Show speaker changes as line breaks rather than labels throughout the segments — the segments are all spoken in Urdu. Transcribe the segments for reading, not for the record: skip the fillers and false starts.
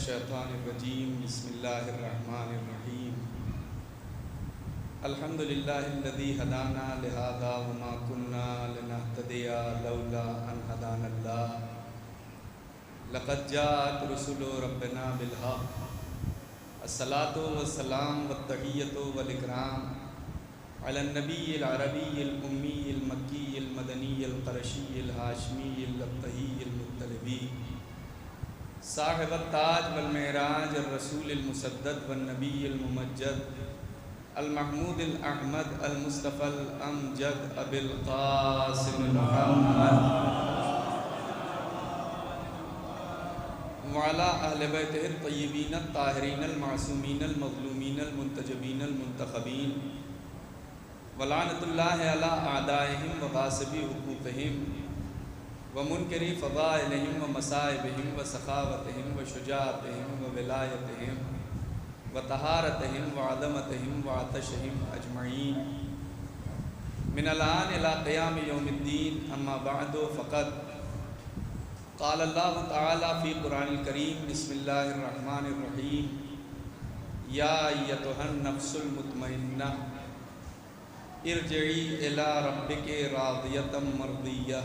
الشیطان الرجیم بسم اللہ الرحمن الرحیم الحمد للہ الذی ہدانا لہذا وما كنا لنہتدی لولا ان ہدانا اللہ لقد جاءت رسل ربنا بالحق الصلاۃ والسلام والتحیۃ والاکرام علی النبی العربی الامی المکی المدنی القرشی الہاشمی الابتہی المطلبی صاحب التاج والمعراج الرسول المسدد والنبی الممجد المحمود الاحمد المصطفى الامجد ابی القاسم محمد وعلى اہل بیتہ الطیبین الطاہرین المعصومین المظلومین المنتجبین المنتخبین ولعنۃ اللہ علی اعدائہم وغاصبی حقوقہم ومنکری فضائلہم ومصائبہم وسخاوتہم وشجاعتہم وولایتہم وطہارتہم وعظمتہم وعطشہم اجمعین من الآن الی قیام یوم الدین اما بعد فقد قال اللہ تعالی فی قرآن الکریم بسم اللہ الرحمن الرحیم یا ایتھا النفس المطمئنہ ارجعی الی ربک راضیۃ مرضیہ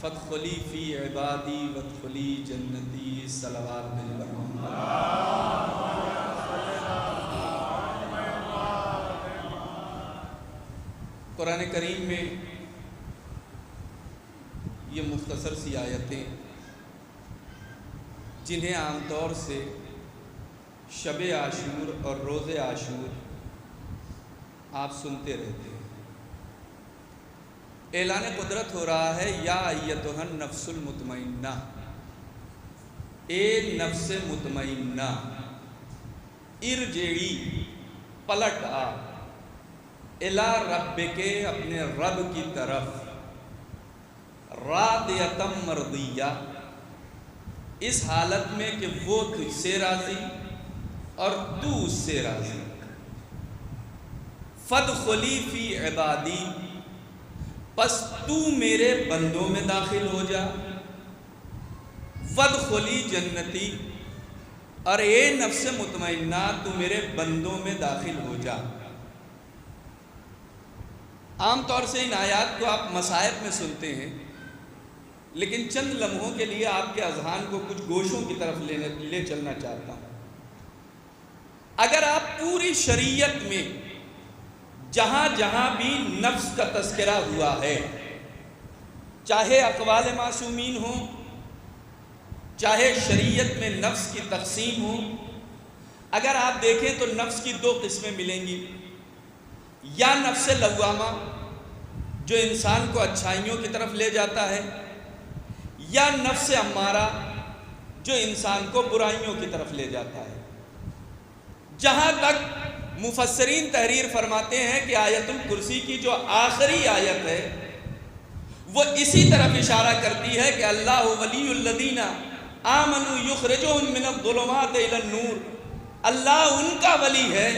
فادخلی فی عبادی وادخلی جنتی صلوات محمد۔ قرآن کریم میں یہ مختصر سی آیتیں جنہیں عام طور سے شب عاشور اور روز عاشور آپ سنتے رہتے ہیں، اعلان قدرت ہو رہا ہے یا ایتھا النفس المطمئنہ، اے نفس مطمئنہ، ارجعی پلٹ آ، الی ربک اپنے رب کی طرف، راضیۃ مرضیہ اس حالت میں کہ وہ تجھ سے راضی اور تو اس سے راضی، فادخلی فی عبادی پس تو میرے بندوں میں داخل ہو جا، وادخلی جنتی اور اے نفس مطمئنہ تو میرے بندوں میں داخل ہو جا۔ عام طور سے ان آیات کو آپ مصائب میں سنتے ہیں، لیکن چند لمحوں کے لیے آپ کے اذہان کو کچھ گوشوں کی طرف لے چلنا چاہتا ہوں۔ اگر آپ پوری شریعت میں جہاں جہاں بھی نفس کا تذکرہ ہوا ہے، چاہے اقوال معصومین ہوں، چاہے شریعت میں نفس کی تقسیم ہو، اگر آپ دیکھیں تو نفس کی دو قسمیں ملیں گی، یا نفس لوامہ جو انسان کو اچھائیوں کی طرف لے جاتا ہے، یا نفس امارہ جو انسان کو برائیوں کی طرف لے جاتا ہے۔ جہاں تک مفسرین تحریر فرماتے ہیں کہ آیت الکرسی کی جو آخری آیت ہے وہ اسی طرف اشارہ کرتی ہے کہ اللہ ولی الذین آمنوا یخرجہم من الظلمات الی النور، اللہ ان کا ولی ہے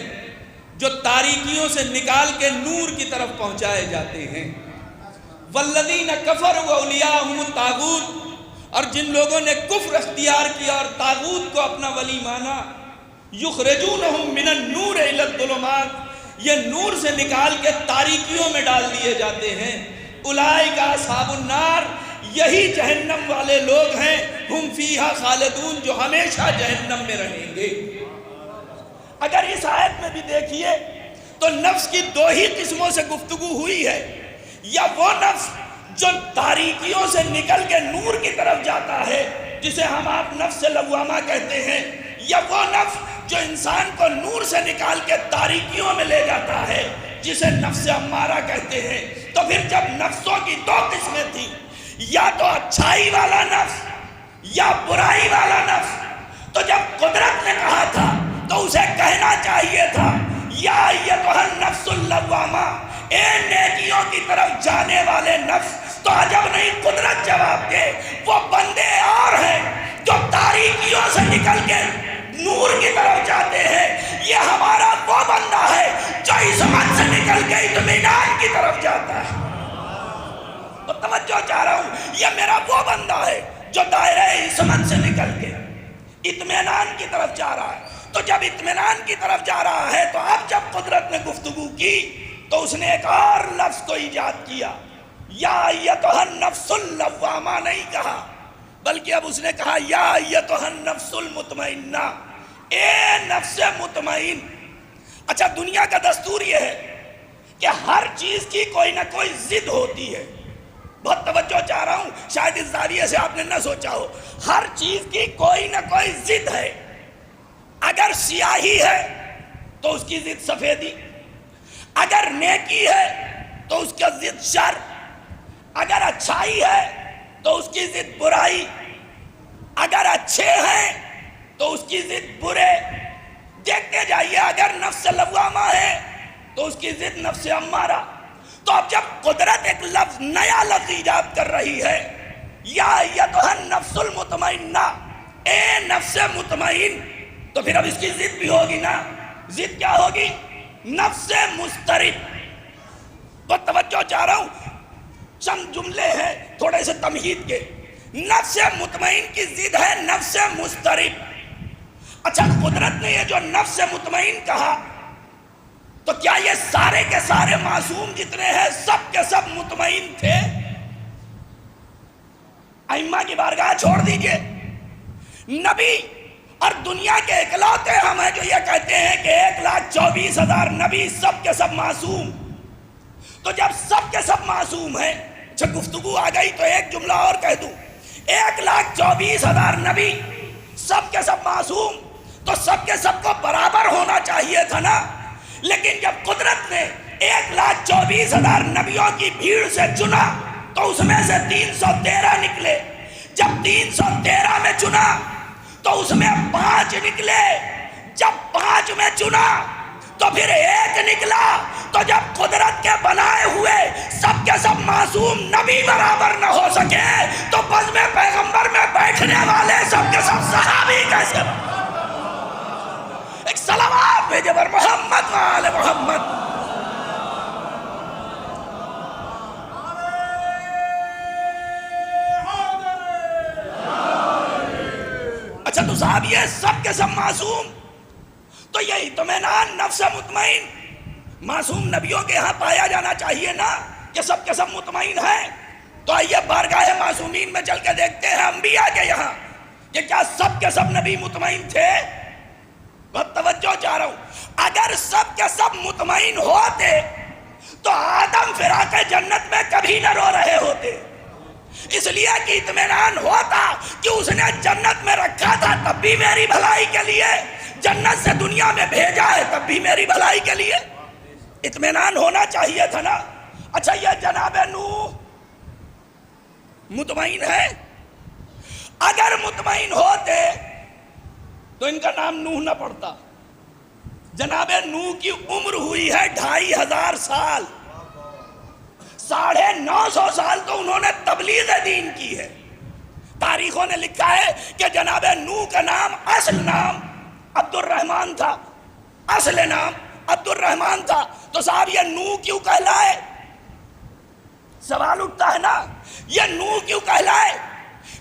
جو تاریکیوں سے نکال کے نور کی طرف پہنچائے جاتے ہیں۔ والذین کفروا اولیاءہم الطاغوت، اور جن لوگوں نے کفر اختیار کیا اور طاغوت کو اپنا ولی مانا، یخرجونہم من النور الی الظلمات، یہ نور سے نکال کے تاریکیوں میں ڈال دیے جاتے ہیں۔ اولئک اصحاب النار، یہی جہنم والے لوگ ہیں، ہم فیہا خالدون، جو ہمیشہ جہنم میں رہیں گے۔ اگر اس آیت میں بھی دیکھیے تو نفس کی دو ہی قسموں سے گفتگو ہوئی ہے، یا وہ نفس جو تاریکیوں سے نکل کے نور کی طرف جاتا ہے جسے ہم آپ نفس لوامہ کہتے ہیں، یا وہ نفس جو انسان کو نور سے نکال کے تاریکیوں میں لے جاتا ہے جسے نفس امارہ کہتے ہیں۔ تو پھر جب نفسوں کی دو قسمیں تھیں، یا تو اچھائی والا نفس یا برائی والا نفس، تو جب قدرت نے کہا تھا تو اسے کہنا چاہیے تھا یا ایتھا النفس اللوامہ، اے نیکیوں کی طرف جانے والے نفس، تو عجب نہیں قدرت جواب دے وہ بندے اور ہیں جو تاریکیوں سے نکل کے نور کی طرف جاتے ہیں، یہ ہمارا وہ بندہ ہے جو عصمت سے نکل کے اطمینان کی طرف جاتا ہے۔ تو توجہ چاہ رہا ہوں، یہ میرا وہ بندہ ہے جو دائرہ عصمت سے نکل کے
اطمینان کی طرف جا رہا ہے. تو جب اطمینان کی طرف جا رہا ہے تو اب جب قدرت نے گفتگو کی تو اس نے ایک اور لفظ کو ایجاد کیا. یا ایتھا النفس اللوامہ نہیں کہا، بلکہ اب اس نے کہا یا ایتھا النفس المطمئنہ، اے نفس مطمئن. اچھا، دنیا کا دستور یہ ہے کہ ہر چیز کی کوئی نہ کوئی ضد ہوتی ہے. بہت توجہ چاہ رہا ہوں، شاید اس زاویے سے آپ نے نہ سوچا ہو. ہر چیز کی کوئی نہ کوئی ضد ہے. اگر سیاہی ہے تو اس کی ضد سفیدی، اگر نیکی ہے تو اس کا ضد شر، اگر اچھائی ہے تو اس کی ضد برائی، اگر اچھے ہیں تو اس کی ضد برے. دیکھتے جائیے، اگر نفس لوامہ ہے تو اس کی ضد نفس امارہ. تو اب جب قدرت ایک لفظ، نیا لفظ ایجاد کر رہی ہے، یا ایتھا النفس المطمئنہ، اے نفس مطمئن، تو پھر اب اس کی ضد بھی ہوگی نا. ضد کیا ہوگی؟ نفس مضطرب. بہت توجہ چاہ رہا ہوں، چند جملے ہیں تھوڑے سے تمہید کے. نفس مطمئن کی ضد ہے نفس مضطرب. اچھا، قدرت نے یہ جو نفس مطمئن کہا تو کیا یہ سارے کے سارے معصوم جتنے ہیں سب کے سب مطمئن تھے؟ ائمہ کی بارگاہ چھوڑ دیجئے. نبی اور دنیا کے اکلوتے ہم ہیں جو یہ کہتے ہیں کہ 1,24,000 نبی سب کے سب معصوم. تو جب سب کے سب معصوم ہیں، اچھا گفتگو آ گئی تو ایک جملہ اور کہہ دوں. 1,24,000 نبی سب کے سب معصوم، تو سب کے سب کو برابر ہونا چاہیے تھا نا. لیکن جب قدرت نے 1,24,000 نبیوں کی بھیڑ سے چنا تو اس میں سے 313 نکلے. جب 313 میں چنا تو اس میں 5 نکلے. جب 5 میں چنا تو پھر 1 نکلا. تو جب قدرت کے بنائے ہوئے سب کے سب معصوم نبی برابر نہ ہو سکے تو بزم پیغمبر میں بیٹھنے والے سب کے سب صحابی کیسے؟ ایک صلوات بھیجے بر محمد و آل محمد. اچھا، تو صاحب یہ سب کے سب معصوم، تو یہ اطمینان نفس مطمئن معصوم نبیوں کے ہاں پایا جانا چاہیے نا کہ سب کے سب مطمئن ہیں. تو آئیے بارگاہ معصومین میں چل کے دیکھتے ہیں انبیاء کے یہاں کہ کیا سب کے سب نبی مطمئن تھے. بہت توجہ چاہ رہا ہوں. اگر سب کے سب مطمئن ہوتے تو آدم فراق جنت میں کبھی نہ رو رہے ہوتے. اس لیے کہ اطمینان ہوتا کہ اس نے جنت میں رکھا تھا تب بھی میری بھلائی کے لیے، جنت سے دنیا میں بھیجا ہے تب بھی میری بھلائی کے لیے. اطمینان ہونا چاہیے تھا نا. اچھا، یہ جناب نوح مطمئن ہے؟ اگر مطمئن ہوتے تو ان کا نام نوح نہ پڑتا. جناب نوح کی عمر ہوئی ہے 2,500 سال. 950 سال تو انہوں نے تبلیغ دین کی ہے. تاریخوں نے لکھا ہے کہ جناب نوح کا نام، اصل نام عبد الرحمن تھا. اصل نام عبد الرحمن تھا. تو صاحب یہ نوح کیوں کہلائے؟ سوال اٹھتا ہے نا، یہ نوح کیوں کہلائے؟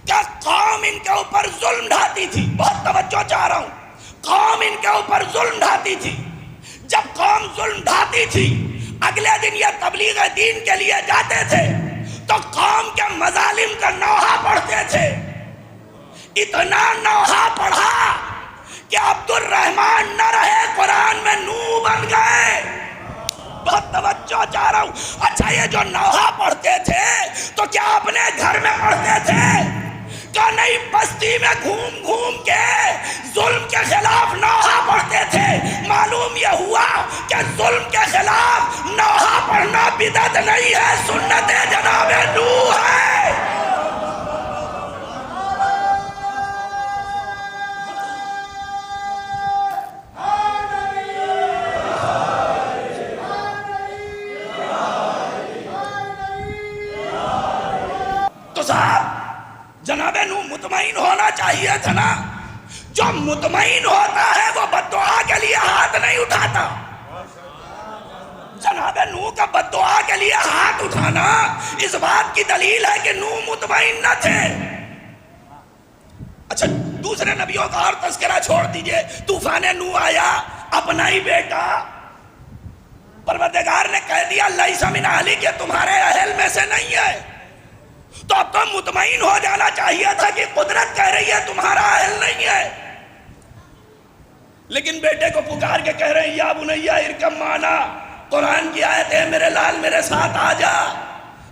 کیا قوم ان کے اوپر ظلم ڈھاتی تھی؟ بہت توجہ چاہ رہا ہوں. قوم ان کے اوپر ظلم ڈھاتی تھی. جب قوم ظلم ڈھاتی تھی، اگلے دن یہ تبلیغ دین کے لیے جاتے تھے تو قوم کے مظالم کا نوحہ پڑھتے تھے. اتنا نوحہ پڑھا کہ عبد الرحمن نہ رہے، قرآن میں نوح بن گئے. بہت توجہ چاہ رہا ہوں. اچھا، یہ جو نوحہ پڑھتے تھے تو کیا اپنے گھر میں پڑھتے تھے؟ کیا نہیں بستی میں گھوم گھوم کے ظلم کے خلاف نوحہ پڑھتے تھے؟ معلوم یہ ہوا کہ ظلم کے خلاف نوحہ پڑھنا بدعت نہیں ہے، سنت جناب نوح ہے. تو صاحب جناب نوح مطمئن ہونا چاہیے تھا نا. جو مطمئن ہوتا ہے وہ بد دعا کے لیے ہاتھ نہیں اٹھاتا. جناب نوح کا بد دعا کے لیے ہاتھ اٹھانا اس بات کی دلیل ہے کہ نوح مطمئن نہ تھے. اچھا دوسرے نبیوں کا اور تذکرہ چھوڑ دیجئے، طوفان نوح آیا، اپنا ہی بیٹا پروردگار نے کہہ دیا لیس من اہلی، کہ تمہارے اہل میں سے نہیں ہے، تو اب تو مطمئن ہو جانا چاہیے تھا کہ قدرت کہہ رہی ہے تمہارا اہل نہیں ہے، لیکن بیٹے کو پکار کے کہہ رہے ہیں یا بنیا ارکب معنا، قرآن کی آیت ہے میرے لال میرے ساتھ آ جا،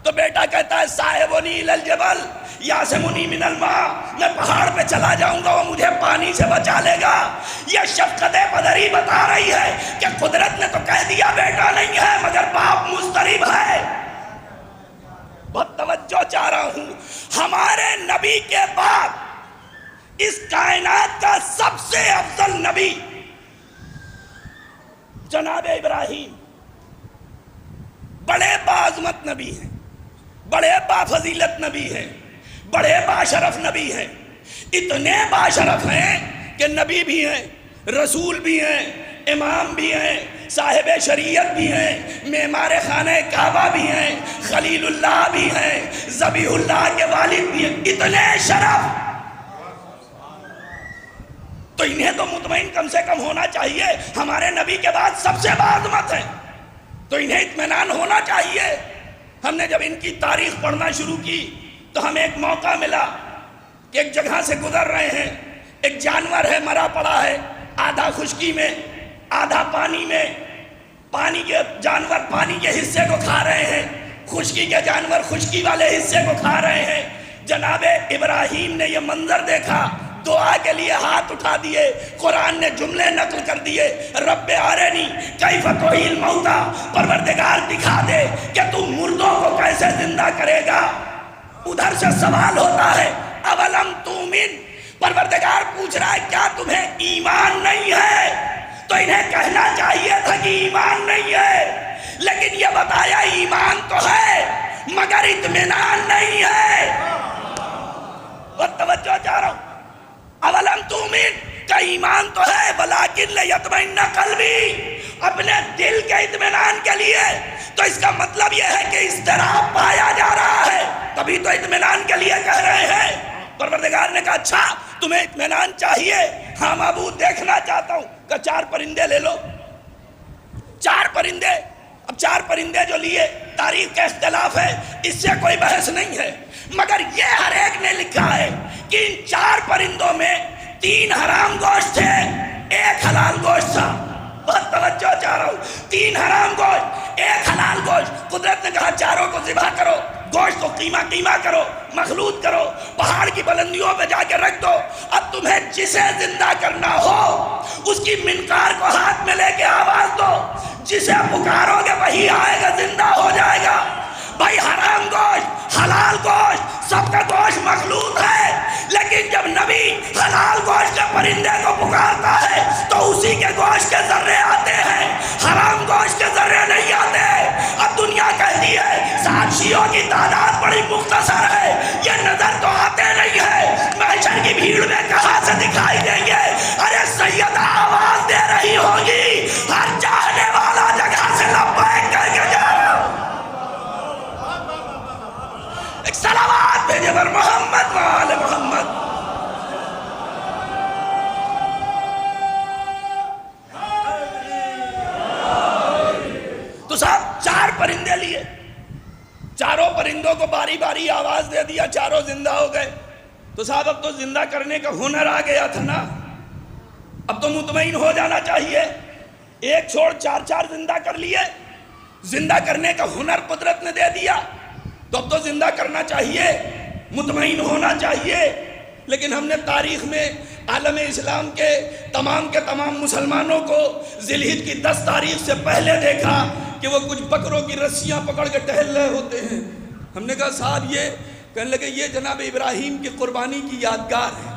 تو بیٹا کہتا ہے صاحبنی الی الجبل یعصمنی من الماء، میں پہاڑ پہ چلا جاؤں گا وہ مجھے پانی سے بچا لے گا۔ یہ شفقت بدری بتا رہی ہے کہ قدرت نے تو کہہ دیا بیٹا نہیں ہے مگر باپ مضطرب ہے۔ بہت توجہ چاہ رہا ہوں، ہمارے نبی کے بعد اس کائنات کا سب سے افضل نبی جناب ابراہیم، بڑے باعظمت نبی ہیں، بڑے بافضیلت نبی ہیں، بڑے باشرف نبی ہیں، اتنے باشرف ہیں کہ نبی بھی ہیں، رسول بھی ہیں، امام بھی ہیں، صاحب شریعت بھی ہیں، معمار خانہ کعبہ بھی ہیں، خلیل اللہ بھی ہیں، ذبیح اللہ کے والد بھی ہیں، اتنے شرف، تو انہیں تو مطمئن کم سے کم ہونا چاہیے ہمارے نبی کے بعد سب سے باعظمت ہے، تو انہیں اطمینان ہونا چاہیے۔ ہم نے جب ان کی تاریخ پڑھنا شروع کی تو ہمیں ایک موقع ملا کہ ایک جگہ سے گزر رہے ہیں، ایک جانور ہے مرا پڑا ہے، آدھا خشکی میں آدھا پانی میں، پانی کے جانور پانی کے حصے کو کھا رہے ہیں، خشکی کے جانور خشکی والے حصے کو کھا رہے ہیں۔ جناب ابراہیم نے یہ منظر دیکھا، دعا کے لیے ہاتھ اٹھا دیے، قرآن نے جملے نقل کر دیے، رب ارنی کیف تحیی الموتیٰ، پروردگار دکھا دے کہ تو مردوں کو کیسے زندہ کرے گا۔ ادھر سے سوال ہوتا ہے اولم تؤمن، پروردگار پوچھ رہا ہے کیا تمہیں ایمان نہیں ہے؟ تو انہیں کہنا چاہیے تھا کہ ایمان نہیں ہے، لیکن یہ بتایا ایمان تو ہے مگر اطمینان نہیں ہے۔ بہت توجہ چاہ رہا ہوں، اولم تؤمن کا ایمان تو ہے ولیکن لیطمئن قلبی، اپنے دل کے اطمینان کے لیے، تو اس کا مطلب یہ ہے کہ اضطراب پایا جا رہا ہے، تبھی تو اطمینان کے لیے کہہ رہے ہیں۔ پروردگار نے کہا اچھا تمہیں اطمینان چاہیے، ہاں معبود دیکھنا چاہتا ہوں، کہ 4 پرندے لے لو، 4 پرندے، اب 4 پرندے جو لیے، تاریخ کا اختلاف ہے، اس سے کوئی بحث نہیں ہے، مگر یہ ہر ایک نے لکھا ہے کہ ان 4 پرندوں میں 3 حرام گوشت تھے، 1 حلال گوشت تھا۔ بہت توجہ چاہ رہا ہوں، 3 حرام گوشت 1 حلال گوشت۔ قدرت نے کہا چاروں کو ذبح کرو، گوشت کو قیمہ کرو، مخلوط کرو، پہاڑ کی بلندیوں پہ جا کے رکھ دو، اب تمہیں جسے زندہ کرنا ہو اس کی منقار کو ہاتھ میں لے کے آواز دو، جسے پکارو گے وہی آئے گا، زندہ ہو جائے گا۔ بھائی حرام گوشت حلال گوشت سب کا گوشت مخلوط ہے، لیکن جب نبی حلال گوشت کے پرندے کو پکارتا ہے تو اسی کے گوشت کے ذرے آتے ہیں، حرام گوشت کے ذرے نہیں آتے۔ اب دنیا کہتی ہے ساتھیوں کی تعداد بڑی مختصر ہے، یہ نظر تو آتے نہیں ہے، محشر کی بھیڑ میں کہاں سے دکھائی دیں گے؟ ارے سیدہ آواز دے رہی ہوگی، ہر چاہنے والا جگہ سے لبیک کہہ کے جا رہا ہوں۔ ایک صلوات بھیجے پر محمد وآل محمد۔ تو صاحب 4 پرندے لیے، چاروں پرندوں کو باری باری آواز دے دیا، چاروں زندہ ہو گئے۔ تو صاحب اب تو زندہ کرنے کا ہنر آ گیا تھا نا، اب تو مطمئن ہو جانا چاہیے، 1 چھوڑ 4 زندہ کر لیے، زندہ کرنے کا ہنر قدرت نے دے دیا، تو اب تو زندہ کرنا چاہیے، مطمئن ہونا چاہیے۔ لیکن ہم نے تاریخ میں عالم اسلام کے تمام مسلمانوں کو ذی الحجہ کی 10 تاریخ سے پہلے دیکھا کہ وہ کچھ بکروں کی رسیاں پکڑ کے ٹہل رہے ہوتے ہیں۔ ہم نے کہا صاحب یہ کہنے لگے یہ جناب ابراہیم کی قربانی کی یادگار ہے۔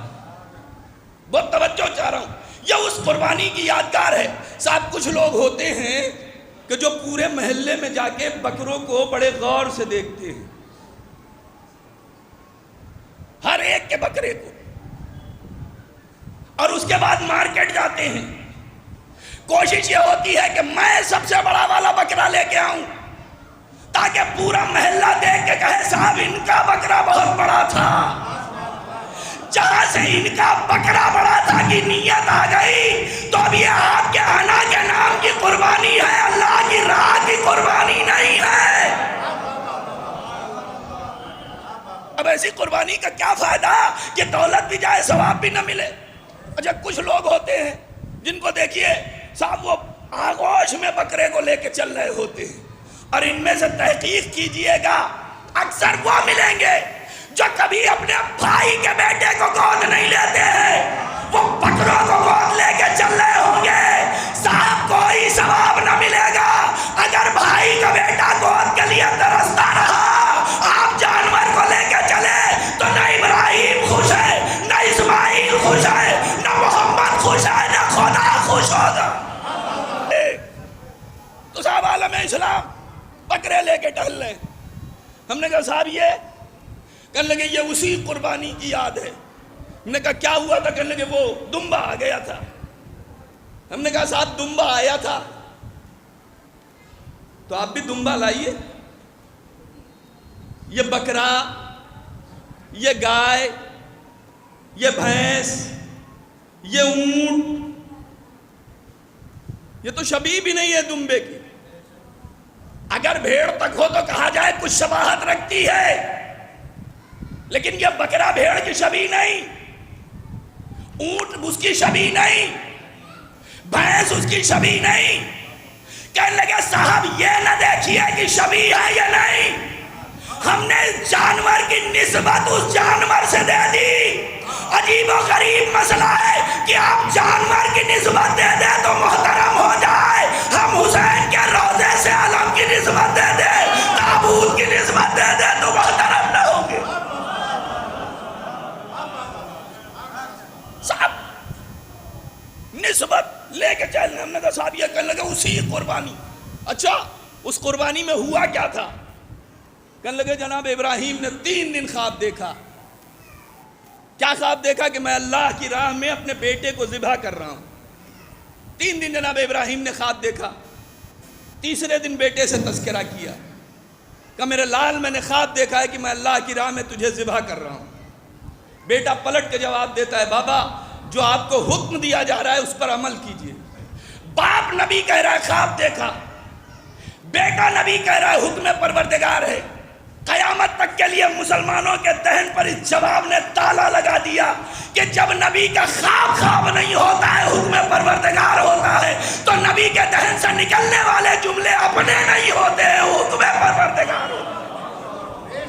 بہت توجہ چاہ رہا ہوں، یہ اس قربانی کی یادگار ہے۔ صاحب کچھ لوگ ہوتے ہیں کہ جو پورے محلے میں جا کے بکروں کو بڑے غور سے دیکھتے ہیں، ہر ایک کے بکرے کو، اور اس کے بعد مارکیٹ جاتے ہیں، کوشش یہ ہوتی ہے کہ میں سب سے بڑا والا بکرا لے کے آؤں تاکہ پورا محلہ دیکھ کے کہے صاحب ان کا بکرا بہت بڑا تھا۔ جہاں سے ان کا بکرا بڑا تھا کی نیت آ گئی تو اب یہ آپ کے حنا کے نام کی قربانی ہے، اللہ کی راہ کی قربانی نہیں ہے۔ اب ایسی قربانی کا کیا فائدہ کہ دولت بھی جائے ثواب بھی نہ ملے۔ اچھا کچھ لوگ ہوتے ہیں جن کو دیکھیے صاحب وہ آغوش میں بکرے کو لے کے چل رہے ہوتے ہیں، اور ان میں سے تحقیق کیجئے گا اکثر وہ ملیں گے جو کبھی اپنے بھائی کے بیٹے کو گود نہیں لیتے ہیں، وہ بکروں کو گود لے کے چل رہے ہوں گے، صاحب کوئی ثواب نہ ملے گا۔ اگر بھائی کا بیٹا گود کے لیے ترستا رہا، آپ جانور کو لے کے چلے تو نہ ابراہیم خوش ہے، نہ اسماعیل خوش ہے، نہ محمد خوش ہے، نہ خدا خوش ہوگا۔ تو صاحب عالم اسلام بکرے لے کے ٹہل رہے، ہم نے کہا صاحب یہ کہنے لگے یہ اسی قربانی کی یاد ہے۔ ہم نے کہا کیا ہوا تھا؟ کہنے لگے وہ دمبا آ گیا تھا۔ ہم نے کہا صاحب دمبا آیا تھا تو آپ بھی دمبا لائیے۔ یہ بکرا، یہ گائے، یہ بھینس، یہ اونٹ، یہ تو شبیہ بھی نہیں ہے دمبے کی۔ اگر بھیڑ تک ہو تو کہا جائے کچھ شباہت رکھتی ہے، لیکن یہ بکرا بھیڑ کی شبیہ نہیں، اونٹ اس کی شبیہ نہیں، بھینس اس کی شبیہ نہیں۔ کہنے لگے صاحب یہ نہ دیکھیے کہ شبیہ ہے یا نہیں، ہم نے جانور کی نسبت اس جانور سے دے دی۔ عجیب و غریب مسئلہ ہے کہ آپ جانور کی نسبت دے دیں تو محترم ہو جائے، ہم حسین کے روضے سے علم کی نسبت دے دیں، تابوت کی نسبت دے دیں تو محترم نہ ہوں گے۔ صاحب نسبت لے کے چلنے، ہم نے کہا صاحب یہ کہنے لگے اسی قربانی۔ اچھا اس قربانی میں ہوا کیا تھا؟ کہنے لگے جناب ابراہیم نے 3 دن خواب دیکھا۔ کیا خواب دیکھا؟ کہ میں اللہ کی راہ میں اپنے بیٹے کو ذبح کر رہا ہوں۔ 3 دن جناب ابراہیم نے خواب دیکھا۔ تیسرے دن بیٹے سے تذکرہ کیا، کہ میرے لال میں نے خواب دیکھا ہے کہ میں اللہ کی راہ میں تجھے ذبح کر رہا ہوں۔ بیٹا پلٹ کے جواب دیتا ہے بابا جو آپ کو حکم دیا جا رہا ہے اس پر عمل کیجئے۔ باپ نبی کہہ رہا ہے خواب دیکھا، بیٹا نبی کہہ رہا ہے حکم پروردگار ہے۔ قیامت تک کے لیے مسلمانوں کے ذہن پر اس جواب نے تالا لگا دیا کہ جب نبی کا خواب نہیں ہوتا ہے، حکم پروردگار ہوتا ہے، تو نبی کے ذہن سے نکلنے والے جملے اپنے نہیں ہوتے ہیں، حکم پروردگار ہوتا ہے۔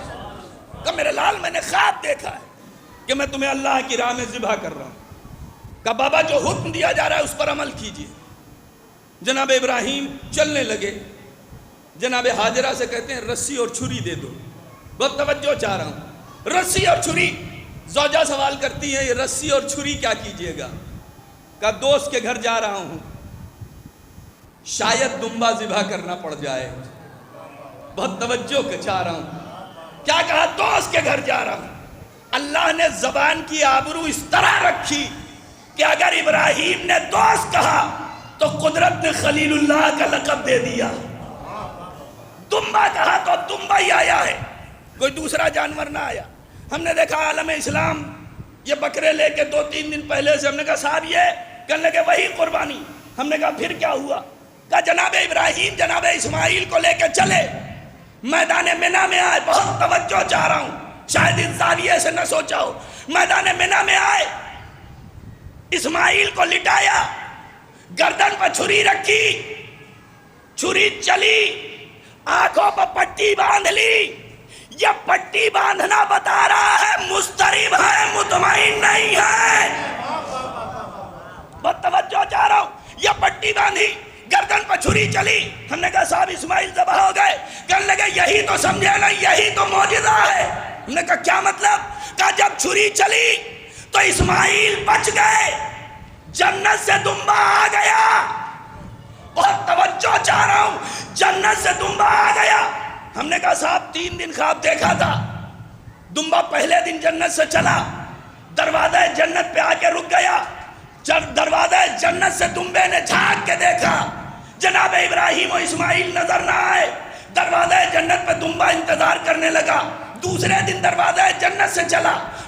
کہ میرے لال میں نے خواب دیکھا ہے کہ میں تمہیں اللہ کی راہ میں ذبح کر رہا ہوں، کہ بابا جو حکم دیا جا رہا ہے اس پر عمل کیجئے۔ جناب ابراہیم چلنے لگے، جناب حاجرہ سے کہتے ہیں رسی اور چھری دے دو۔ بہت توجہ چاہ رہا ہوں، رسی اور چھری۔ زوجہ سوال کرتی ہے یہ رسی اور چھری کیا کیجئے گا؟ کہا دوست کے گھر جا رہا ہوں، شاید دمبا ذبح کرنا پڑ جائے۔ بہت توجہ چاہ رہا ہوں، کیا کہا؟ دوست کے گھر جا رہا ہوں۔ اللہ نے زبان کی آبرو اس طرح رکھی کہ اگر ابراہیم نے دوست کہا تو قدرت نے خلیل اللہ کا لقب دے دیا۔ دمبا کہا تو دمبا ہی آیا ہے، کوئی دوسرا جانور نہ آیا۔ ہم نے دیکھا عالم اسلام یہ بکرے لے کے 2-3 دن پہلے سے، ہم نے کہا صاحب یہ کہنے لگے وہی قربانی۔ ہم نے کہا پھر کیا ہوا؟ کہا جناب ابراہیم جناب اسماعیل کو لے کے چلے، میدان منا میں آئے۔ بہت توجہ چاہ رہا ہوں، شاید اس زاویے سے نہ سوچا ہو۔ میدان منا میں آئے، اسماعیل کو لٹایا، گردن پر چھری رکھی، چھری چلی، آنکھوں پر پٹی باندھ لی۔ یہ پٹی باندھنا بتا رہا ہے مضطرب ہے، مطمئن نہیں ہے۔ بہت توجہ چاہ رہا ہوں، یہ پٹی باندھی، گردن پر چھری چلی۔ ہم نے کہا صاحب اسماعیل ذبح ہو گئے۔ کہنے لگے یہی تو سمجھے نا، یہی تو معجزہ ہے۔ ہم نے کہا کیا مطلب؟ کہا جب چھری چلی تو اسماعیل بچ گئے، جنت سے دمبا آ گیا۔ بہت توجہ چاہ رہا ہوں، جنت سے دمبا آ گیا۔ ہم نے کہا صاحب 3 دن خواب دیکھا تھا، دمبا پہلے دن جنت سے چلا، دروازہ جنت پہ آ کے رک گیا۔ جب دروازہ جنت سے دمبے نے جھانک کے دیکھا، جناب ابراہیم و اسماعیل نظر نہ آئے۔ دروازہ جنت پہ دمبا انتظار کرنے لگا۔ دوسرے دن دروازہ جنت سے چلا،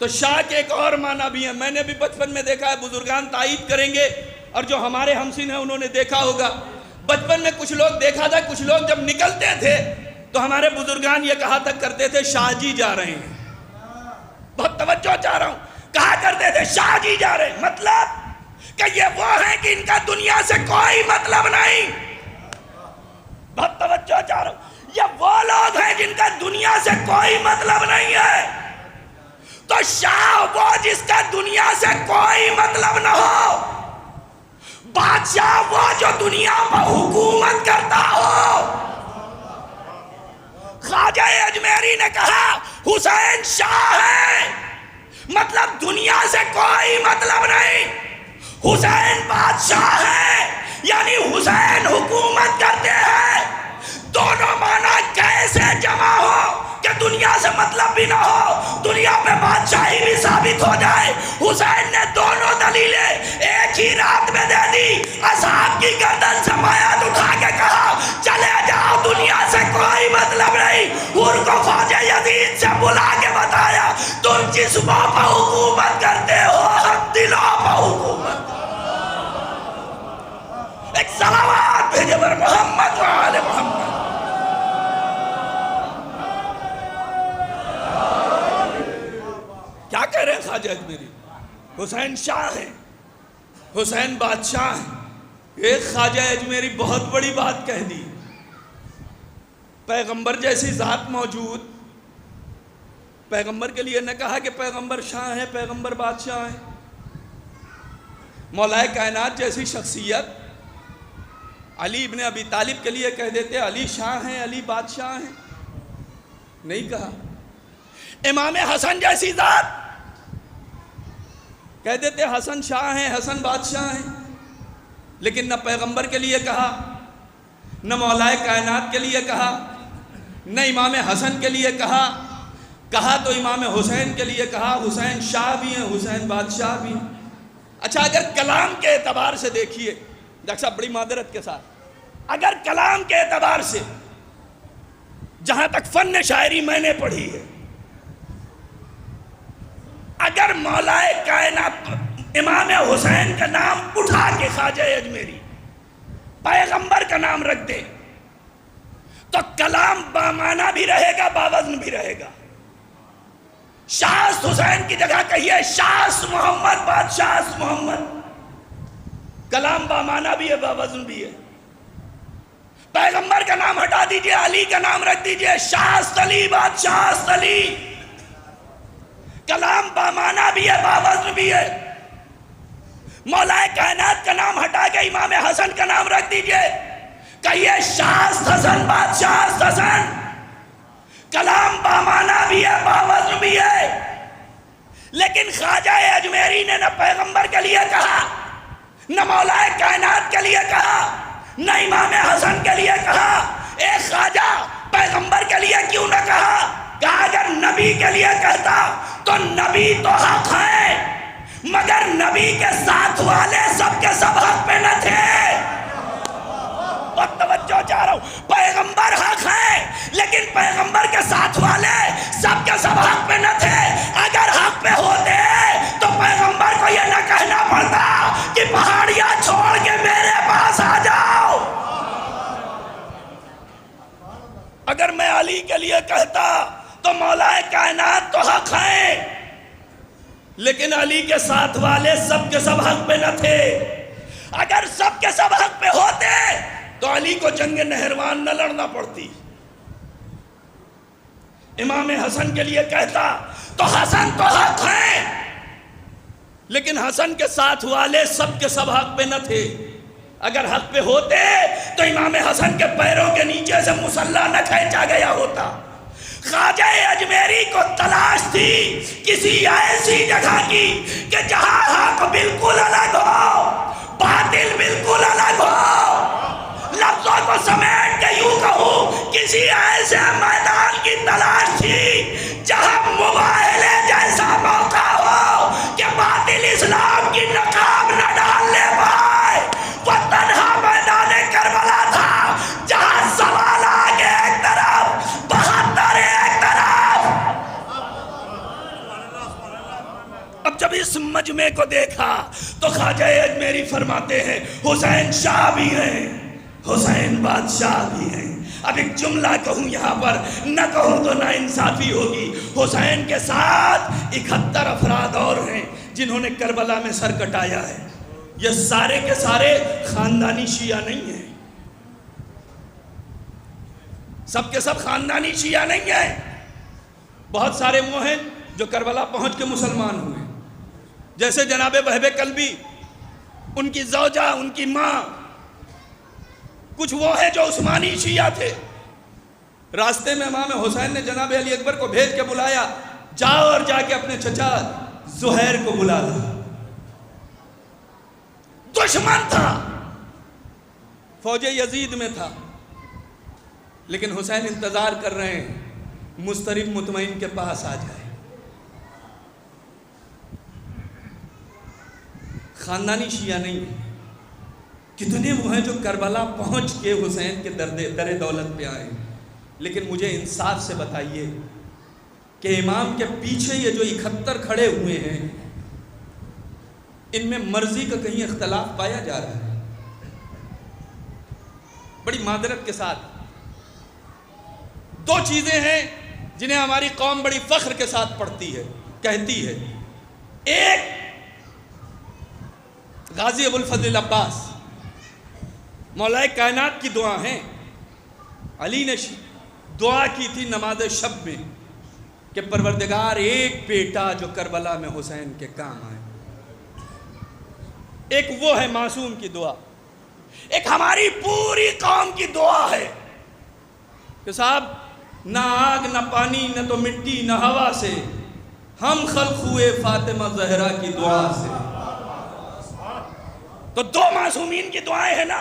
تو شاہ کے ایک اور معنی بھی ہے، میں نے بھی بچپن میں دیکھا ہے، بزرگان تائید کریں گے، اور جو ہمارے ہمسن ہیں انہوں نے دیکھا ہوگا، بچپن میں کچھ لوگ دیکھا تھا، کچھ لوگ جب نکلتے تھے تو ہمارے بزرگان یہ کہا تک کرتے تھے شاہ جی جا رہے ہیں. بہت توجہ چاہ رہا ہوں، کہا کرتے تھے شاہ جی جا رہے ہیں، مطلب کہ یہ وہ ہیں کہ ان کا دنیا سے کوئی مطلب نہیں. بہت توجہ چاہ رہا ہوں، یہ وہ لوگ ہیں جن کا دنیا سے کوئی مطلب نہیں ہے. تو شاہ وہ جس کا دنیا سے کوئی مطلب نہ ہو، بادشاہ وہ جو دنیا پر حکومت کرتا ہو. خواجہ اجمیری نے کہا حسین شاہ ہے، مطلب دنیا سے کوئی مطلب نہیں. حسین بادشاہ ہے، یعنی حسین حکومت کرتے ہیں. دونوں معنی کیسے جمع ہو کہ دنیا سے مطلب بھی نہ ہو، دنیا پہ بادشاہی بھی ثابت ہو جائے. حسین نے دونوں دلیلیں ایک ہی رات میں دے دی. اصحاب کی گردن سے بایعت اٹھا کے کہا چلے جاؤ، دنیا سے کوئی مطلب نہیں. ان کو خواجہ یزید سے بلا کے بتایا تم جسموں پر حکومت کرتے ہو، ہم دلوں پر حکومت. ایک صلوات بھیجے بر محمد و آل محمد. کیا کہہ رہے ہیں خواجہ اجمیری؟ حسین شاہ ہیں، حسین بادشاہ ہیں. ایک خواجہ اجمیری بہت بڑی بات کہہ دی. پیغمبر جیسی ذات موجود، پیغمبر کے لیے نہ کہا کہ پیغمبر شاہ ہیں، پیغمبر بادشاہ ہیں. مولا کائنات جیسی شخصیت علی ابن ابی طالب کے لیے کہہ دیتے علی شاہ ہیں، علی بادشاہ ہیں. نہیں کہا. امام حسن جیسی ذات کہہ دیتے حسن شاہ ہیں، حسن بادشاہ ہیں. لیکن نہ پیغمبر کے لیے کہا، نہ مولا کائنات کے لیے کہا، نہ امام حسن کے لیے کہا. کہا تو امام حسین کے لیے کہا. حسین شاہ بھی ہیں، حسین بادشاہ بھی ہیں. اچھا، اگر کلام کے اعتبار سے دیکھیے ڈاکٹر صاحب، بڑی معذرت کے ساتھ، اگر کلام کے اعتبار سے، جہاں تک فن شاعری میں نے پڑھی ہے، اگر مولا کائنات امام حسین کا نام اٹھا کے خواجہ اجمیری پیغمبر کا نام رکھ دے تو کلام بامعنی بھی رہے گا، باوزن بھی رہے گا. شاست حسین کی جگہ کہیے شاست محمد، بادشاہ محمد. کلام بامعنی بھی ہے، باوزن بھی ہے. پیغمبر کا نام ہٹا دیجئے، علی کا نام رکھ دیجئے شاست علی، بادشاہ علی. کلام بامعنی بھی ہے، باوزن بھی ہے. مولا کائنات کا نام ہٹا کے امام حسن کا نام رکھ دیجئے، کہیے شاست حسن، بادشاہ حسن. کلام بامعنی بھی ہے، باوزن بھی ہے. لیکن خواجہ اجمیری نے نہ پیغمبر کے لیے کہا، نہ مولا کائنات کے لیے کہا، نہ امام حسن کے لیے کہا. ایک خواجہ پیغمبر کے لیے کیوں نہ کہا؟ کہا اگر نبی کے لیے کہتا تو نبی تو حق ہے، مگر نبی کے ساتھ والے سب کے سب حق پہ نہ تھے. بہت توجہ چاہ رہا ہوں. پیغمبر حق ہے، لیکن پیغمبر کے ساتھ والے سب کے سب حق پہ نہ تھے. اگر حق پہ ہوتے تو پیغمبر کو یہ نہ کہنا پڑتا کہ پہاڑیاں چھوڑ کے میرے پاس آ جاؤ. اگر میں علی کے لیے کہتا تو مولا کائنات تو حق ہیں، لیکن علی کے ساتھ والے سب کے سب حق پہ نہ تھے. اگر سب کے سب حق پہ ہوتے تو علی کو جنگ نہروان نہ لڑنا پڑتی. امام حسن کے لیے کہتا تو حسن تو حق ہیں، لیکن حسن کے ساتھ والے سب کے سب حق پہ نہ تھے. اگر حق پہ ہوتے تو امام حسن کے پیروں کے نیچے سے مسلح نہ کھینچا گیا ہوتا. خواجہ اجمیری کو تلاش تھی کسی ایسی جگہ کی کہ جہاں حق بالکل الگ ہو، باطل بالکل الگ ہو. لفظوں کو سمیٹ کے یوں کہوں، کسی ایسے میدان کی تلاش تھی جہاں مباہلے جیسا موقع ہو کہ باطل اسلام کی نقاب نہ ڈالنے پائے. وہ تنہا میدان کربلا تھا جہاں سوال آگے ایک طرف، بہتر ایک طرف.
ہونے کو دیکھا تو خواجہ اجمیری فرماتے ہیں حسین شاہ بھی ہیں، حسین بادشاہ بھی ہیں۔ اب ایک جملہ کہوں یہاں پر، نہ کہوں تو نا انصافی ہوگی۔ حسین کے ساتھ 71 افراد اور ہیں جنہوں نے کربلا میں سر کٹایا ہے۔ یہ سارے کے سارے خاندانی شیعہ نہیں ہیں، سب کے سب خاندانی شیعہ نہیں ہیں۔ بہت سارے وہ ہیں جو کربلا پہنچ کے مسلمان ہوئے، جیسے جناب وہب کلبی، ان کی زوجہ، ان کی ماں۔ کچھ وہ ہیں جو عثمانی شیعہ تھے۔ راستے میں امام حسین نے جناب علی اکبر کو بھیج کے بلایا، جاؤ اور جا کے اپنے چچا زہیر کو بلا لا۔ دشمن تھا، فوج یزید میں تھا، لیکن حسین انتظار کر رہے ہیں مضطرب مطمئن کے پاس آ جائے۔ خاندانی شیعہ نہیں ہے۔ کتنے وہ ہیں جو کربلا پہنچ کے حسین کے در دولت پہ آئے، لیکن مجھے انصاف سے بتائیے کہ امام کے پیچھے یہ جو 71 کھڑے ہوئے ہیں، ان میں مرضی کا کہیں اختلاف پایا جا رہا ہے؟ بڑی معذرت کے ساتھ دو چیزیں ہیں جنہیں ہماری قوم بڑی فخر کے ساتھ پڑھتی ہے، کہتی ہے۔ ایک غازی ابو الفضل عباس، مولا کائنات کی دعا ہیں۔ علی نے دعا کی تھی نماز شب میں کہ پروردگار ایک بیٹا جو کربلا میں حسین کے کام آئے۔ ایک وہ ہے معصوم کی دعا، ایک ہماری پوری قوم کی دعا ہے کہ صاحب نہ آگ نہ پانی نہ تو مٹی نہ ہوا سے، ہم خلق ہوئے فاطمہ زہرا کی دعا سے۔ تو دو معصومین کی دعائیں ہیں نا،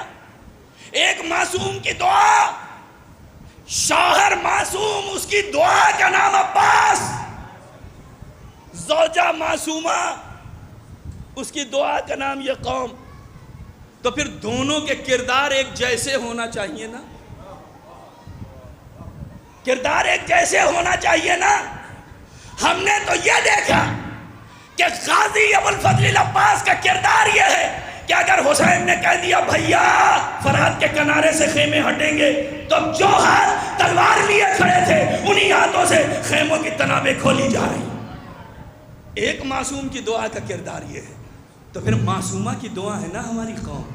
ایک معصوم کی دعا، شوہر معصوم، اس کی دعا کا نام عباس، زوجہ معصومہ، اس کی دعا کا نام یہ قوم۔ تو پھر دونوں کے کردار ایک جیسے ہونا چاہیے نا، کردار ایک جیسے ہونا چاہیے نا۔ ہم نے تو یہ دیکھا کہ غازی ابو الفضل عباس کا کردار یہ ہے کہ اگر حسین نے کہہ دیا بھیا فرات کے کنارے سے خیمے ہٹیں گے، تو جو ہاتھ تلوار لیے کھڑے تھے انہی ہاتھوں سے خیموں کی تنابیں کھولی جا رہی۔ ایک معصوم کی دعا کا کردار یہ ہے، تو پھر معصومہ کی دعا ہے نا ہماری قوم۔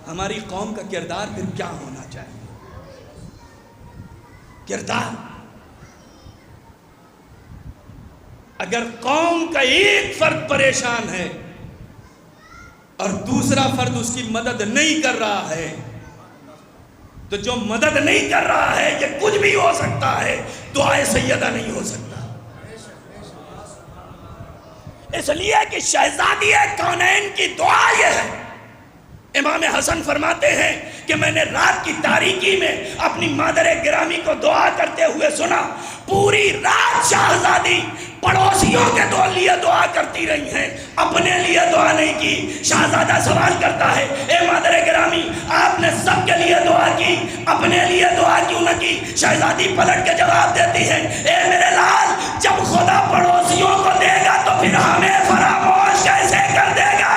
ہماری قوم کا کردار پھر کیا ہونا چاہیے؟ کردار، اگر قوم کا ایک فرد پریشان ہے اور دوسرا فرد اس کی مدد نہیں کر رہا ہے، تو جو مدد نہیں کر رہا ہے یہ کچھ بھی ہو سکتا ہے، دعائے سیدہ نہیں ہو سکتا۔ اس لیے کہ شہزادی کونین کی دعا یہ ہے۔ امام حسن فرماتے ہیں کہ میں نے رات کی تاریکی میں اپنی مادر گرامی کو دعا کرتے ہوئے سنا، پوری رات شہزادی پڑوسیوں کے لیے دعا کرتی رہی ہیں، اپنے لیے دعا نہیں کی۔ شہزادہ سوال کرتا ہے، اے مادر گرامی آپ نے سب کے لیے دعا کی، اپنے لیے دعا کیوں نہ کی؟ شہزادی پلٹ کے جواب دیتی ہے، اے میرے لال جب خدا پڑوسیوں کو دے گا تو پھر ہمیں فراموش کیسے کر دے گا؟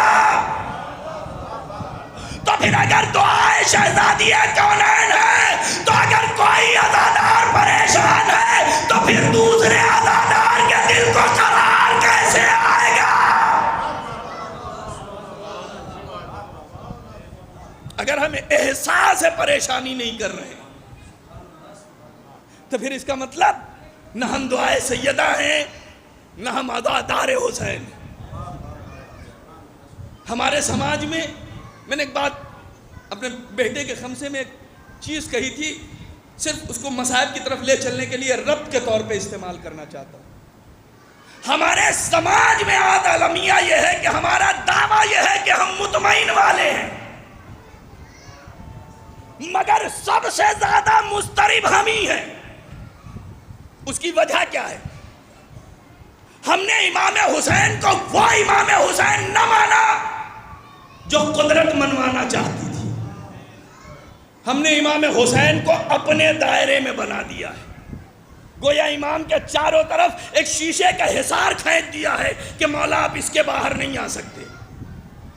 تو پھر اگر دعائے شہزادی کونین ہے، تو اگر کوئی عزادار پریشان ہے تو پھر دوسرے عزادار کے دل کو قرار کیسے آئے گا؟ اگر ہم احساس پریشانی نہیں کر رہے تو پھر اس کا مطلب نہ ہم دعائے سیدہ ہیں نہ ہم عزادار حسین۔ ہمارے سماج میں نے ایک بات اپنے بیٹے کے خمسے میں ایک چیز کہی تھی، صرف اس کو مصائب کی طرف لے چلنے کے لیے ربط کے طور پہ استعمال کرنا چاہتا ہوں۔ ہمارے سماج میں عاد المیہ یہ ہے کہ ہمارا دعویٰ یہ ہے کہ ہم مطمئن والے ہیں، مگر سب سے زیادہ مضطرب ہم ہی ہیں۔ اس کی وجہ کیا ہے؟ ہم نے امام حسین کو وہ امام حسین نہ مانا جو قدرت منوانا چاہتی تھی، ہم نے امام حسین کو اپنے دائرے میں بنا دیا ہے۔ گویا امام کے چاروں طرف ایک شیشے کا حصار کھینچ دیا ہے کہ مولا آپ اس کے باہر نہیں آ سکتے۔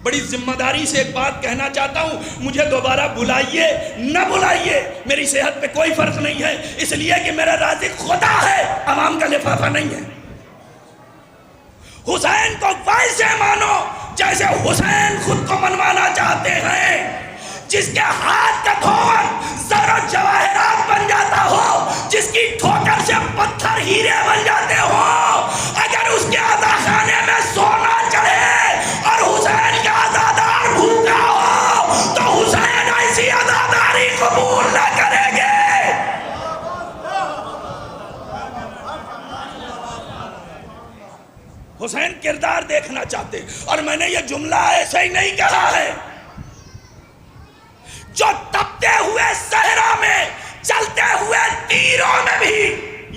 بڑی ذمہ داری سے ایک بات کہنا چاہتا ہوں، مجھے دوبارہ بلائیے نہ بلائیے، میری صحت پہ کوئی فرق نہیں ہے، اس لیے کہ میرا رازق خدا ہے، عوام کا لفافہ نہیں ہے۔ حسین کو ویسے مانو جیسے حسین خود کو منوانا چاہتے ہیں، جس کے ہاتھ کا دھون زر و جواہرات بن جاتا ہو، جس کی ٹھوکر سے پتھر ہیرے بن جاتے ہو، اگر اس کے عزا خانے میں سونا چڑھے اور حسین کا عزادار بھوکا ہو تو حسین ایسی عزاداری قبول نہ کریں گے۔ حسین کردار دیکھنا چاہتے، اور میں نے یہ جملہ ایسے ہی نہیں کہا ہے، جو تپتے ہوئے صحرا میں چلتے ہوئے تیروں میں بھی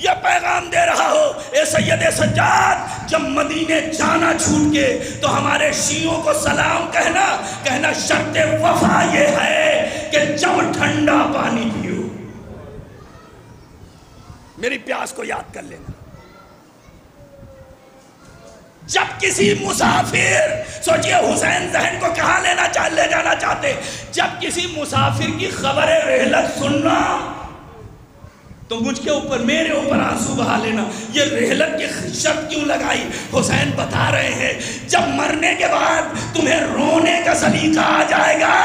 یہ پیغام دے رہا ہو، اے سید سجاد جب مدینے جانا چھوٹ کے تو ہمارے شیعوں کو سلام کہنا شرط وفا یہ ہے کہ جب ٹھنڈا پانی پیو۔ میری پیاس کو یاد کر لینا، جب کسی مسافر، سوچئے حسین ذہن کو کہاں لے جانا چاہتے، جب کسی مسافر کی خبر رحلت سننا تو مجھ کے اوپر، میرے اوپر آنسو بہا لینا۔ یہ رحلت کی شرط کیوں لگائی؟ حسین بتا رہے ہیں جب مرنے کے بعد تمہیں رونے کا سلیقہ آ جائے گا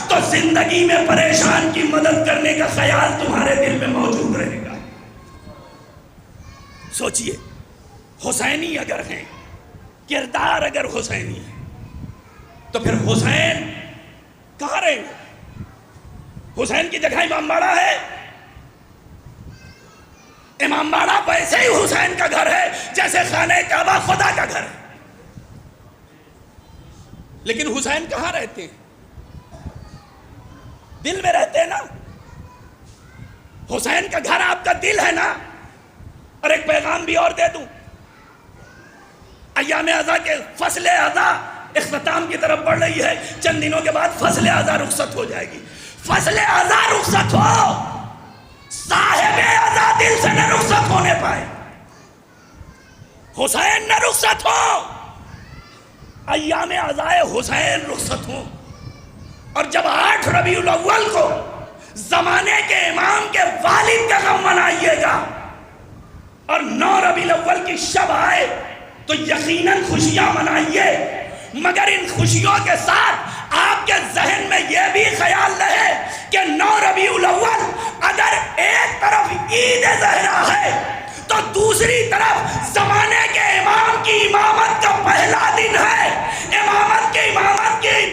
تو زندگی میں پریشان کی مدد کرنے کا خیال تمہارے دل میں موجود رہے گا۔ سوچئے حسینی اگر ہیں، کردار اگر حسینی ہے تو پھر حسین کہاں رہیں گے؟ حسین کی جگہ امام باڑہ ہے، امام باڑہ ویسے ہی حسین کا گھر ہے جیسے خانہ کعبہ خدا کا گھر ہے، لیکن حسین کہاں رہتے ہیں؟ دل میں رہتے ہیں نا۔ حسین کا گھر آپ کا دل ہے نا۔ اور ایک پیغام بھی اور دے دوں، ایام عزا کے فصل عزا اختتام کی طرف بڑھ رہی ہے، چند دنوں کے بعد فصل عزا رخصت ہو جائے گی۔ فصل عزا رخصت ہو، صاحب عزا دل سے نہ رخصت ہونے پائے، حسین نہ رخصت ہو، ایام عزا حسین رخصت ہو۔ اور جب 8 ربیع الاول کو زمانے کے امام کے والد کا غم منائیے گا اور 9 ربیع الاول کی شب آئے تو یقیناً خوشیاں منائیے، مگر ان خوشیوں کے ساتھ آپ کے ذہن میں یہ بھی خیال رہے کہ 9 ربیع الاول اگر ایک طرف عید زہرا ہے تو دوسری طرف زمانے کے امام کی امامت کا پہلا دن ہے۔ امامت کے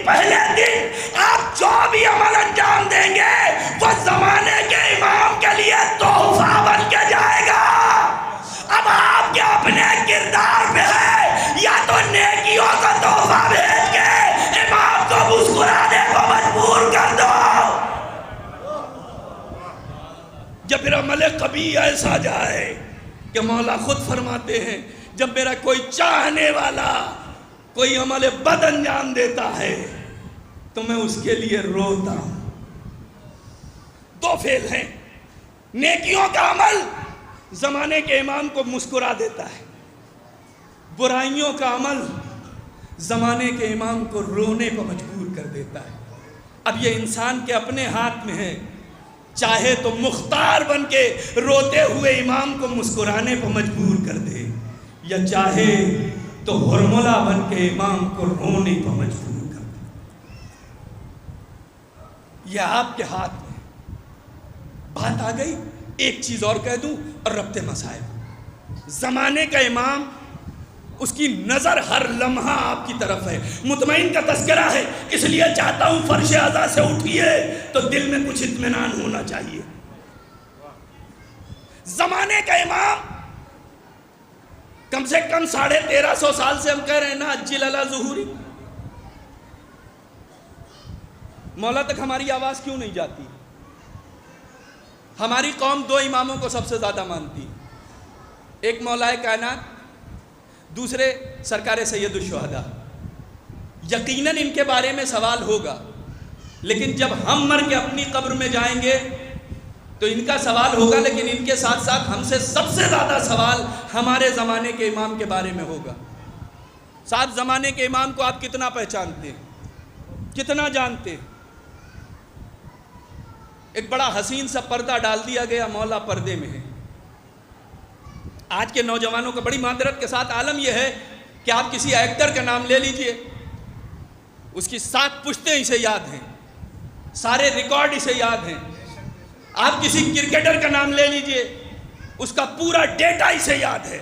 پہلے دن آپ جو بھی عمل انجام دیں گے وہ زمانے کے امام کے لیے تحفہ بن کے جائے گا۔ اب آپ کے اپنے کردار میں ہے، یا تو نیکیوں کا تحفہ بھیج کے امام کو مسکرانے کو مجبور کر دو، یا پھر عمل قبیح ایسا جائے کہ مولا خود فرماتے ہیں جب میرا کوئی چاہنے والا کوئی عمل بد انجام دیتا ہے تو میں اس کے لیے روتا ہوں۔ 2 فعل ہیں، نیکیوں کا عمل زمانے کے امام کو مسکرا دیتا ہے، برائیوں کا عمل زمانے کے امام کو رونے کو مجبور کر دیتا ہے۔ اب یہ انسان کے اپنے ہاتھ میں ہے، چاہے تو مختار بن کے روتے ہوئے امام کو مسکرانے کو مجبور کر دے، یا چاہے تو ہرملا بن کے امام کو رونے کو مجبور کر دے۔ یہ آپ کے ہاتھ میں بات آ گئی۔ ایک چیز اور کہہ دوں اور ربط مسائل، زمانے کا امام اس کی نظر ہر لمحہ آپ کی طرف ہے، مطمئن کا تذکرہ ہے، اس لیے چاہتا ہوں فرش عزا سے اٹھیے تو دل میں کچھ اطمینان ہونا چاہیے۔ زمانے کا امام کم سے کم 1350 سال سے ہم کہہ رہے ہیں نا عجل علی ظہوری، مولا تک ہماری آواز کیوں نہیں جاتی؟ ہماری قوم 2 اماموں کو سب سے زیادہ مانتی، ایک مولا کائنات، دوسرے سرکار سید الشہداء۔ یقیناً ان کے بارے میں سوال ہوگا، لیکن جب ہم مر کے اپنی قبر میں جائیں گے تو ان کا سوال ہوگا، لیکن ان کے ساتھ ساتھ ہم سے سب سے زیادہ سوال ہمارے زمانے کے امام کے بارے میں ہوگا۔ صاحب زمانے کے امام کو آپ کتنا پہچانتے ہیں؟
کتنا جانتے ہیں؟ ایک بڑا حسین سا پردہ ڈال دیا گیا، مولا پردے میں ہے۔ آج کے نوجوانوں کا بڑی معذرت کے ساتھ عالم یہ ہے کہ آپ کسی ایکٹر کا نام لے لیجئے، اس کی 7 پشتیں اسے یاد ہیں، سارے ریکارڈ اسے یاد ہیں۔ آپ کسی کرکٹر کا نام لے لیجئے، اس کا پورا ڈیٹا اسے یاد ہے۔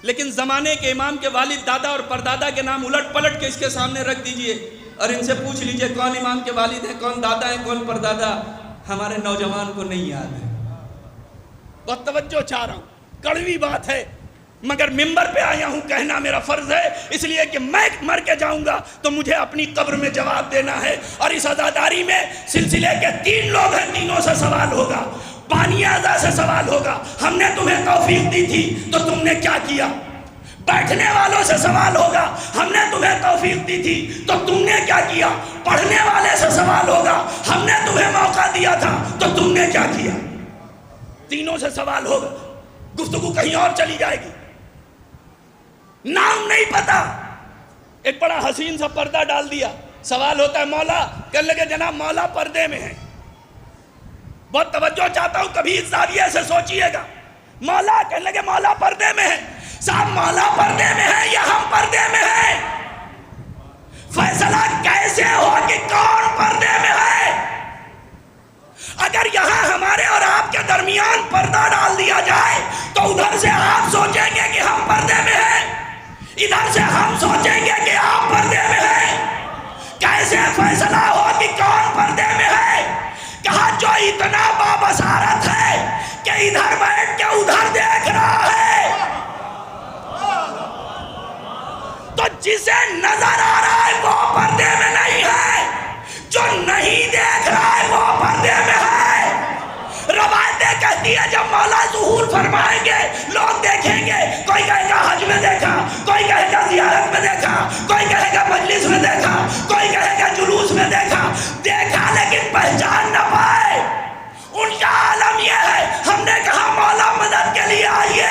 لیکن زمانے کے امام کے والد، دادا اور پردادا کے نام الٹ پلٹ کے اس کے سامنے رکھ دیجئے اور ان سے پوچھ لیجئے کون امام کے والد ہیں، کون دادا ہیں، کون پردادا۔ ہمارے نوجوان کو نہیں یاد ہے۔ بہت توجہ چاہ رہا ہوں، کڑوی بات ہے، مگر ممبر پہ آیا ہوں، کہنا میرا فرض ہے، اس لیے کہ میں مر کے جاؤں گا تو مجھے اپنی قبر میں جواب دینا ہے۔ اور اس عزاداری میں سلسلے کے 3 لوگ ہیں، تینوں سے سوال ہوگا۔ بانی اعضا سے سوال ہوگا، ہم نے تمہیں توفیق دی تھی تو تم نے کیا کیا؟ بیٹھنے والوں سے سوال ہوگا، ہم نے تمہیں توفیق دی تھی تو تم نے کیا کیا؟ پڑھنے والے سے سوال ہوگا، ہم نے تمہیں موقع دیا تھا تو تم نے کیا کیا؟ تینوں سے سوال ہوگا، گفتگو کہیں اور چلی جائے گی۔ نام نہیں پتا، ایک بڑا حسین سا پردہ ڈال دیا، سوال ہوتا ہے مولا، کہنے لگے جناب مولا پردے میں ہے۔ بہت توجہ چاہتا ہوں، کبھی اس زاویے سے سوچئے گا۔ مولا، کہنے لگے مولا پردے میں ہے۔ صاحب مولا پردے میں ہے یا ہم پردے میں ہیں؟ فیصلہ کیسے ہو کہ کون پردے میں ہے؟ اگر یہاں ہمارے اور آپ کے درمیان پردہ ڈال دیا جائے تو ادھر سے آپ سوچیں گے کہ ہم پردے میں ہیں، ادھر سے ہم سوچیں گے کہ آپ پردے میں ہیں۔ کیسے فیصلہ ہو کہ کون پردے میں ہے؟ کہا جو اتنا بابصارت ہے کہ ادھر بیٹھ کے ادھر دیکھ رہا ہے، تو جسے نظر آ رہا ہے وہ پردے میں نہیں ہے، جو نہیں دیکھ رہا ہے وہ پردے میں ہے۔ روایتیں کہتی ہے جب مولا ظہور فرمائیں گے لوگ دیکھیں گے، کوئی کہے گا حج میں دیکھا، کوئی کہے گا زیارت میں دیکھا، کوئی کہے گا مجلس میں دیکھا، کوئی کہے گا جلوس میں دیکھا لیکن پہچان نہ پائے۔ ان کا عالم یہ ہے، ہم نے کہا مولا مدد کے لیے آئیے،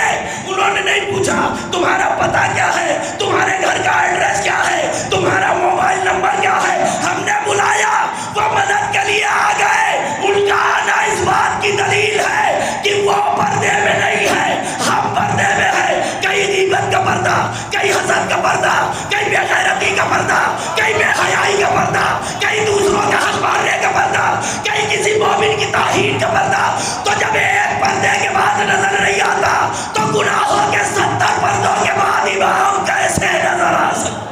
انہوں نے نہیں پوچھا تمہارا پتہ کیا ہے، تمہارے گھر کا ایڈریس کیا ہے، تمہارا موبائل نمبر کیا ہے، ہم نے بلایا، وہ مدد کے لیے آ گئے۔ ان کا آنا اس بات کی دلیل ہے کہ وہ پردے میں نہیں ہے، ہم پردے میں ہیں۔ کہیں غیبت کا پردہ، کہیں حسد کا پردہ، کہیں بے غیرتی کا پردہ، کہیں بے حیائی کا پردہ، کہیں دوسروں کا حق مارنے کا پردہ، کہیں کسی مومن کی توہین کا پردہ۔ تو جب ایک پردے کے بعد نظر نہیں آتا تو گناہوں کے 70 پردوں کے بعد امام کیسے نظر آ سکتا؟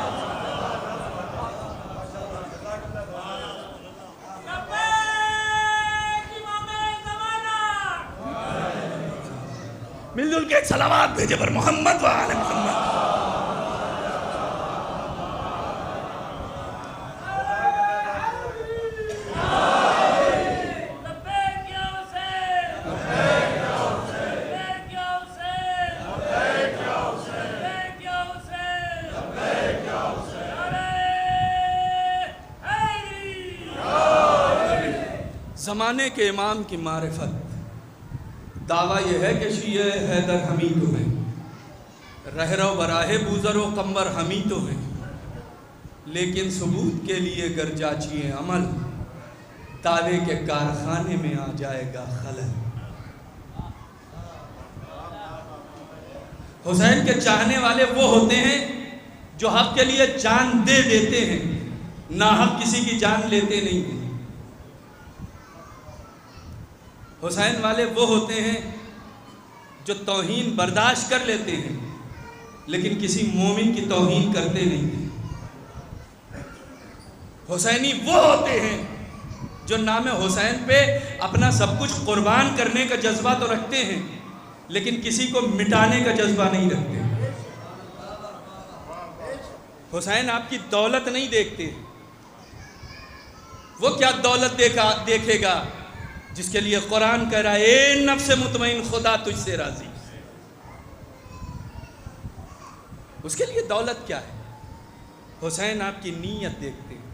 مل جل کے ایک صلوات بھیجے پر محمد و آل محمد۔ زمانے کے امام کی معرفت، دعویٰ یہ ہے کہ شیعہ حیدر ہمی تو ہیں، رہرو براہ بوزر و قمبر ہمی تو ہیں، لیکن ثبوت کے لیے گر جاچیے عمل، دعوے کے کارخانے میں آ جائے گا خلل۔ حسین کے چاہنے والے وہ ہوتے ہیں جو حق کے لیے جان دے دیتے ہیں، ناحق کسی کی جان لیتے نہیں ہیں۔ حسین والے وہ ہوتے ہیں جو توہین برداشت کر لیتے ہیں لیکن کسی مومن کی توہین کرتے نہیں ہیں۔ حسینی وہ ہوتے ہیں جو نام حسین پہ اپنا سب کچھ قربان کرنے کا جذبہ تو رکھتے ہیں لیکن کسی کو مٹانے کا جذبہ نہیں رکھتے۔ حسین آپ کی دولت نہیں دیکھتے، وہ کیا دولت دیکھے گا جس کے لیے قرآن کہہ رہا ہے اے نفس مطمئن خدا تجھ سے راضی۔ اس کے لیے دولت کیا ہے؟ حسین آپ کی نیت دیکھتے ہیں،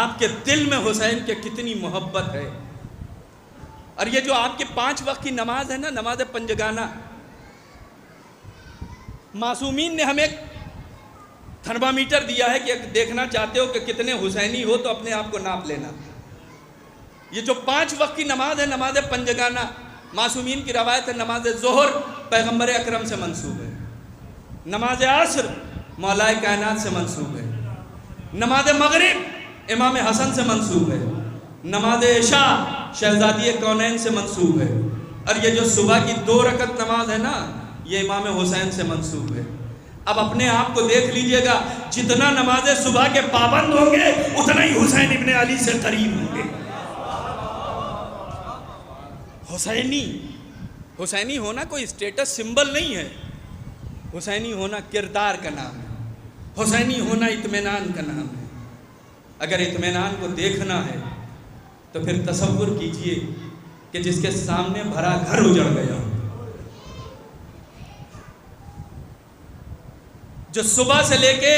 آپ کے دل میں حسین کے کتنی محبت ہے۔ اور یہ جو آپ کے 5 وقت کی نماز ہے نا، نماز پنجگانہ، معصومین نے ہمیں تھرمامیٹر دیا ہے کہ دیکھنا چاہتے ہو کہ کتنے حسینی ہو تو اپنے آپ کو ناپ لینا. یہ جو 5 وقت کی نماز ہے، نماز پنجگانہ، معصومین کی روایت ہے نماز ظہر پیغمبر اکرم سے منسوب ہے، نماز عصر مولائے کائنات سے منسوب ہے، نماز مغرب امام حسن سے منسوب ہے، نماز عشاء شہزادی کونین سے منسوب ہے، اور یہ جو صبح کی 2 رکعت نماز ہے نا، یہ امام حسین سے منسوب ہے. اب اپنے آپ کو دیکھ لیجئے گا، جتنا نماز صبح کے پابند ہوں گے اتنا ہی حسین ابن علی سے قریب ہوں گے. حسینی ہونا کوئی اسٹیٹس سمبل نہیں ہے، حسینی ہونا کردار کا نام ہے، حسینی ہونا اطمینان کا نام ہے. اگر اطمینان کو دیکھنا ہے تو پھر تصور کیجئے کہ جس کے سامنے بھرا گھر اجڑ گیا، جو صبح سے لے کے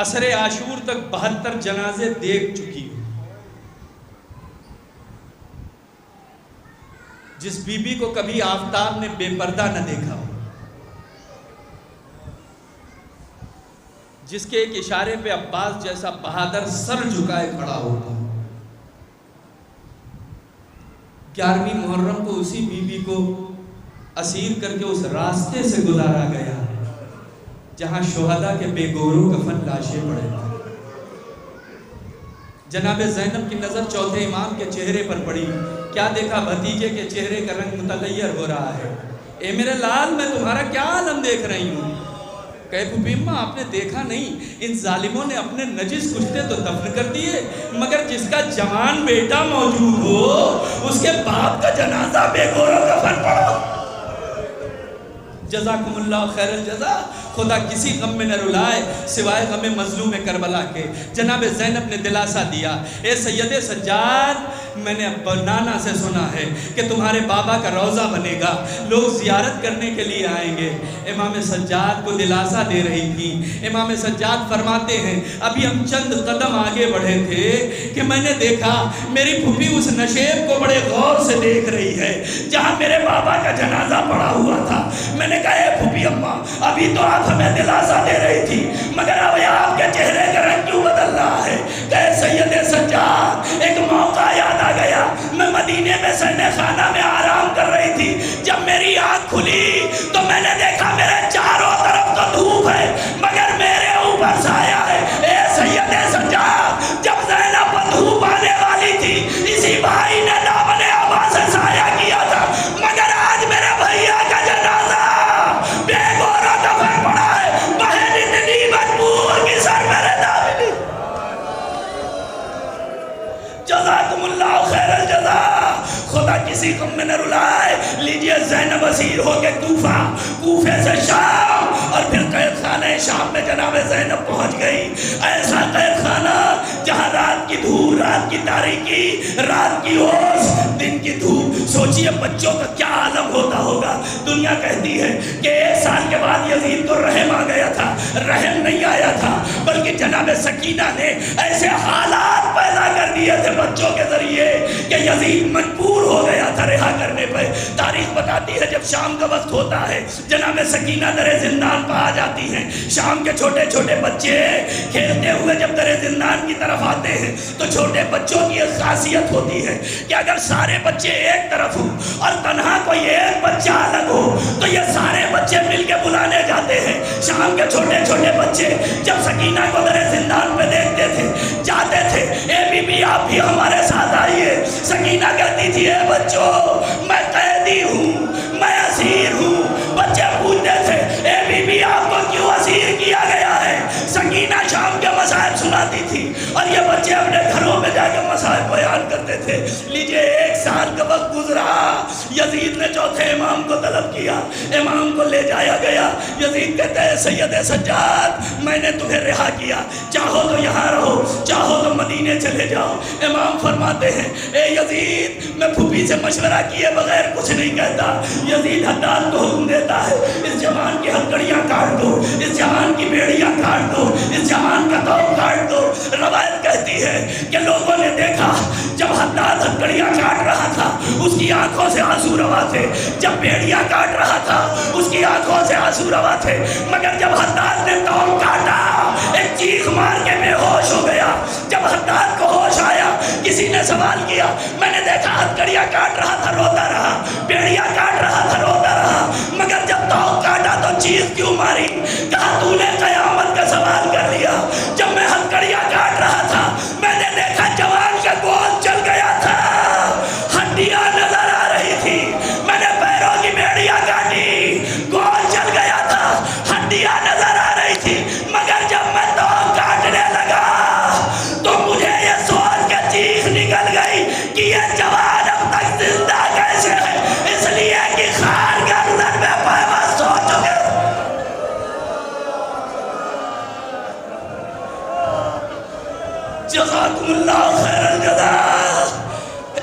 عصر عاشور تک 72 جنازے دیکھ چکی ہو، جس بی بی کو کبھی آفتاب نے بے پردہ نہ دیکھا ہو، جس کے ایک اشارے پہ عباس جیسا بہادر سر جھکائے کھڑا ہوتا. 11ویں محرم کو اسی بی بی کو اسیر کر کے اس راستے سے گزارا گیا جہاں شہداء کے بے گورو کفن لاشیں پڑے تھے. جناب زینب کی نظر چوتھے امام کے چہرے پر پڑی، کیا دیکھا؟ بھتیجے کے چہرے کا رنگ متغیر ہو رہا ہے. اے میرے لال، میں تمہارا کیا عالم دیکھ رہی ہوں. کہے پھوپھی اماں آپ نے دیکھا نہیں، ان ظالموں نے اپنے نجس کشتے تو دفن کر دیے، مگر جس کا جوان بیٹا موجود ہو اس کے باپ کا جنازہ بے گورو کفن پڑا. جزاکم اللہ خیر الجزا. خدا کسی غم میں نہ رلائے سوائے غم مظلوم کربلا کے. جناب زینب نے دلاسا دیا، اے سید سجاد، میں نے نانا سے سنا ہے کہ تمہارے بابا کا روضہ بنے گا، لوگ زیارت کرنے کے لیے آئیں گے. امام سجاد کو دلاسا دے رہی تھی. امام سجاد فرماتے ہیں ابھی ہم چند قدم آگے بڑھے تھے کہ میں نے دیکھا میری پھوپھی اس نشیب کو بڑے غور سے دیکھ رہی ہے جہاں میرے بابا کا جنازہ پڑا ہوا تھا. میں نے کہا اے پھوپھی اماں، ابھی تو آپ ہمیں دلاسا دے رہی تھی مگر اب آپ کے چہرے کا رنگ کیوں بدل رہا ہے؟ کہ سید سجاد، ایک موقع یاد آ گیا، میں مدینے میں سینے خانہ میں آرام کر رہی تھی، جب میری آنکھ کھلی تو میں نے دیکھا میرے چاروں طرف تو دھوپ ہے مگر میرے اوپر سایہ ہے. اے سید سجاد، جب زینب پر دھوپ آنے والی تھی اسی بھائی نے دامن عبا سے سایہ کیا تھا، مگر آج میرے بھائیا کا جنازہ بے گورو دفن پڑا ہے. بہن اتنی مجبور کی سر میرے دامن. جزاکم اللہ خیر الجزا. خدا کسی غم میں نہ رلائے. لیجئے زینب اسیر ہو کے کوفے سے شام اور پھر قید خانہ شام میں جناب زینب پہنچ گئی. ایسا قید خانہ جہاں رات کی دھوپ، رات کی تاریکی، رات کی اوس، دن کی دھوپ. سوچئے بچوں کا کیا عالم ہوتا ہوگا. دنیا کہتی ہے کہ 1 سال کے بعد یزید کو رحم آ گیا تھا. رحم نہیں آیا تھا بلکہ جناب سکینہ نے ایسے حالات پیدا کر دیے تھے بچوں کے ذریعے کہ یزید مجبور ہو گیا تھا رہا کرنے پہ. تاریخ بتاتی ہے جب شام کا وقت ہوتا ہے جناب سکینہ در زندان پہ آ جاتی ہیں. شام کے چھوٹے چھوٹے بچے کھیلتے ہوئے جب در زندان کی طرف آتے ہیں تو چھوٹے بچوں کی ایک خاصیت ہوتی ہے کہ اگر سارے بچے ایک طرف ہوں اور تنہا کوئی ایک بچہ الگ ہو تو یہ سارے بچے مل کے بلانے جاتے ہیں. شام کے چھوٹے چھوٹے بچے جب سکینہ کو در زندان پہ دیکھتے تھے جاتے تھے، اے بی بی آپ بھی ہمارے ساتھ آئیے. سکینہ کہتی تھی اے بچوں، میں قیدی ہوں، میں اسیر ہوں. بچے پوچھتے تھے اے بی بی آپ کو کیوں اسیر کیا گیا ہے؟ سکینہ شام کے مسائل سناتی تھی اور یہ بچے اپنے گھروں میں جا کے مسائل بیان کرتے تھے. لیجئے 1 سال کا وقت گزرا، یزید نے چوتھے امام کو طلب کیا، امام کو لے جایا گیا. یزید کہتے ہیں سید سجاد، میں نے تمہیں رہا کیا، چاہو تو یہاں رہو، چاہو تو مدینے چلے جاؤ. امام فرماتے ہیں اے یزید، میں پھوپھی سے مشورہ کیے بغیر کچھ نہیں کہتا. یزید حداد کو حکم دیتا ہے اس جوان کی ہتھکڑیاں کاٹ دو، اس جوان کی بیڑیاں کاٹ دو، اس جوان کا توپ کاٹ دو. روایت کہتی ہے
کہ لوگوں نے دیکھا جب حداد ہتکڑیاں کاٹ رہا تھا اس کی آنکھوں سے آنسو روا تھے، جب بھیڑیا کاٹ رہا تھا اس کی آنکھوں سے آنسو روا تھے، مگر جب حداد نے توق کاٹا ایک چیخ مار کے بے ہوش ہو گیا۔ جب حداد کو ہوش آیا کسی نے سوال کیا، میں نے دیکھا ہتکڑیاں کاٹ رہا تھا روتا رہا، بھیڑیا کاٹ رہا تھا روتا رہا، مگر جب توق کاٹا تو چیخ کیوں ماری؟ کہا تو نے قیامت کا سوال کر لیا۔ جب میں ہتکڑیاں کاٹ رہا تھا میں نے دیکھا جوان کا گول چل گیا تھا، ہڈیاں نظر آ رہی تھی، میں نے پیروں کی بیڑیاں کاٹی، گول چل گیا تھا، ہڈیاں نظر آ رہی تھی، مگر جب میں تو کاٹنے لگا تو مجھے یہ سوچ کے چیخ نکل گئی کہ یہ جوان اب تک زندہ کیسے ہے؟ اس لیے کہ خان گردن میں پیوست ہو چکے۔ جزاکم اللہ خیر الجزا۔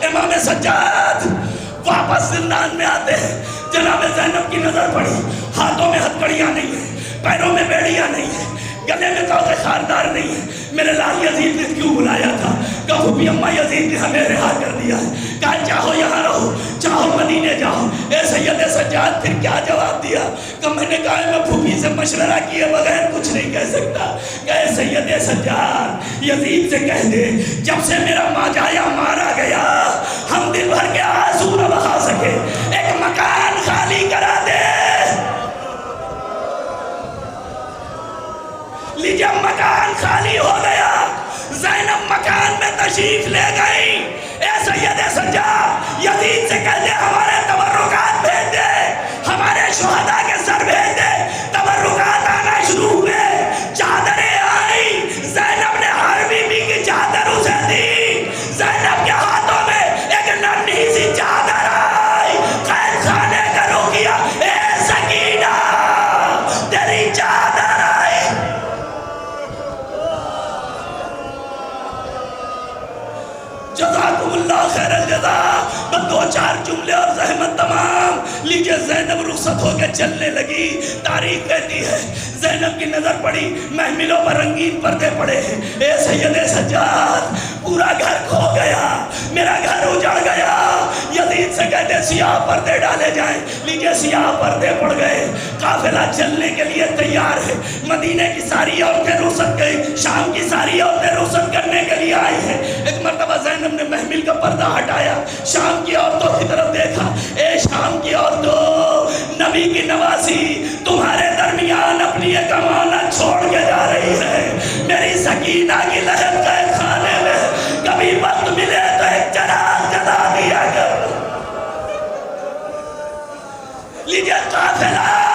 امام سجاد واپس زندان میں آتے ہیں، جناب زینب کی نظر پڑی، ہاتھوں میں ہتکڑیاں نہیں ہیں، پیروں میں بیڑیاں نہیں ہیں، گلے میں توقع خاردار نہیں ہے۔ میرے لال یزید نے کیوں بلایا تھا؟ کہا پھوپھی اماں یزید نے ہمیں رہا کر دیا ہے، کہا چاہو یہاں رہو چاہو مدینے جاؤ۔ اے سید سجاد پھر کیا جواب دیا؟ کہ میں نے کہا میں پھوپھی سے مشورہ کیے بغیر کچھ نہیں کہہ سکتا۔ کہ سید سجاد یزید سے کہہ دے جب سے میرا ماجایا مارا گیا ہم دل بھر کے آنسو نہ بہا سکے، ایک مکان خالی کرا دے۔ لیجیے مکان خالی ہو گیا، زینب مکان میں تشریف لے گئی۔ اے سید سجاد یزید سے کہہ دے ہمارے تبرکات بھیج دے، ہمارے شہداء کے سر بھیج دے۔ تبرکات آنا شروع ہوئے، چادریں آئی، زینب نے ہر بی بی کی چادر اسے دی، زینب کے ہاتھوں میں ایک ننھی سی چادر آئی، قید خانے کا روکیا، اے سکینہ تیری چادر آئی۔ جزاکم اللہ خیر الجزا۔ بس دو چار جملے اور زحمت تمام۔ لیجئے زینب رخصت ہو کے چلنے لگی۔ تاریخ کہتی ہے زینب کی نظر پڑی، محملوں پر رنگین پردے پڑے ہیں۔ اے سید سجاد پورا گھر کھو گیا، میرا گھر اجڑ گیا۔ یزید سے کہتے سیاہ پردے ڈالے جائیں۔ لیجئے سیاہ پردے پڑ گئے، قافلہ چلنے کے لیے تیار ہے۔ مدینے کی ساری عورتیں رخصت گئی، شام کی ساری عورتیں رخصت کرنے کے لیے آئی ہیں۔ ایک مرتبہ زینب نے محمل کا پردہ ہٹایا، شام کی عورتوں کی طرف دیکھا۔ اے شام کی عورتوں، نبی کی نواسی تمہارے درمیان اپنی ایک امانت چھوڑ کے جا رہی ہے۔ میری سکینہ کی لہر قید خانے میں، کبھی وقت ملے تو ایک چراغ جلا دیا کر۔ لیجئے قافلہ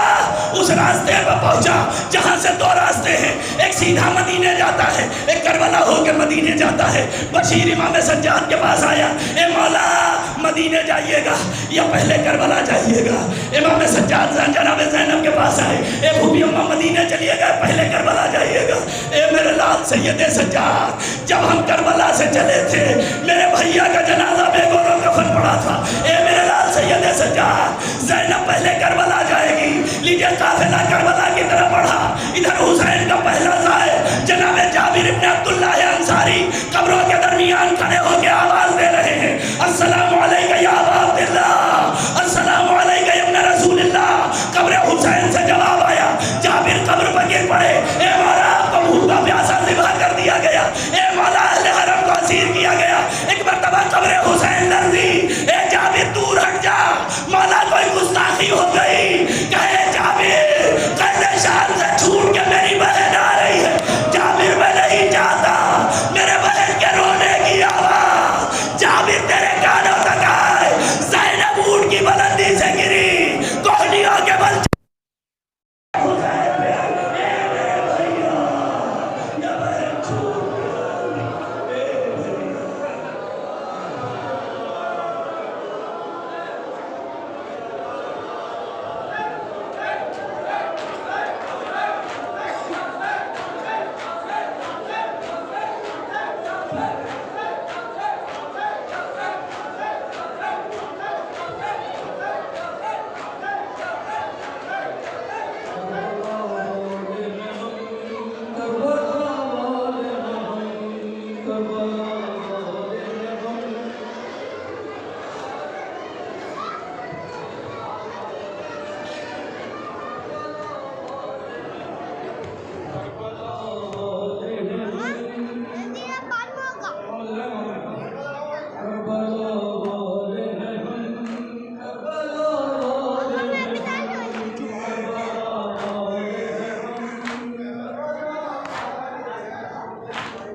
اس راستے پر پہنچا جہاں سے دو راستے ہیں، ایک سیدھا مدینے جاتا ہے، ایک کربلا ہو کے مدینے جاتا ہے۔ بشیر امام سجاد کے پاس آیا، اے مولا مدینے جائیے گا یا پہلے کربلا جائیے گا؟ امام سجاد جناب زینب کے پاس آئے، اے پھوپھی اماں مدینے چلیے گا پہلے کربلا جائیے گا؟ اے میرے لال سید سجاد جب ہم کربلا سے چلے تھے میرے بھیا کا جنازہ بے گور و کفن پڑا تھا۔ اے میرے لال سید سجاد زینب پہلے کربلا جائے گی۔ لیجئے قافلہ کربلا کی طرف بڑھا، ادھر حسین کا پہلا زائر جناب جابر ابن عبداللہ انصاری قبروں کے درمیان کھڑے ہو کے آواز دے رہے ہیں، السلام علیکہ یا ابا عبداللہ، السلام علیکہ یا ابن رسول اللہ۔ قبر حسین سے جواب آیا، جابر قبر پر گر پڑے، اے مولا آپ کو بھوکا پیاسا ذبح کر دیا گیا، اے مولا اہل حرم کو اسیر کیا گیا۔ ایک مرتبہ قبر حسین لرزی، اے جابر دور ہٹ جا، مولا کوئی گستاخی ہو گئی۔ کہے جابر قید شان سے چھوٹ کے میری بہن آ رہی ہے۔ جابر میں نہیں چاہتا میرے بہن کے رونے کی آواز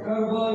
کربلا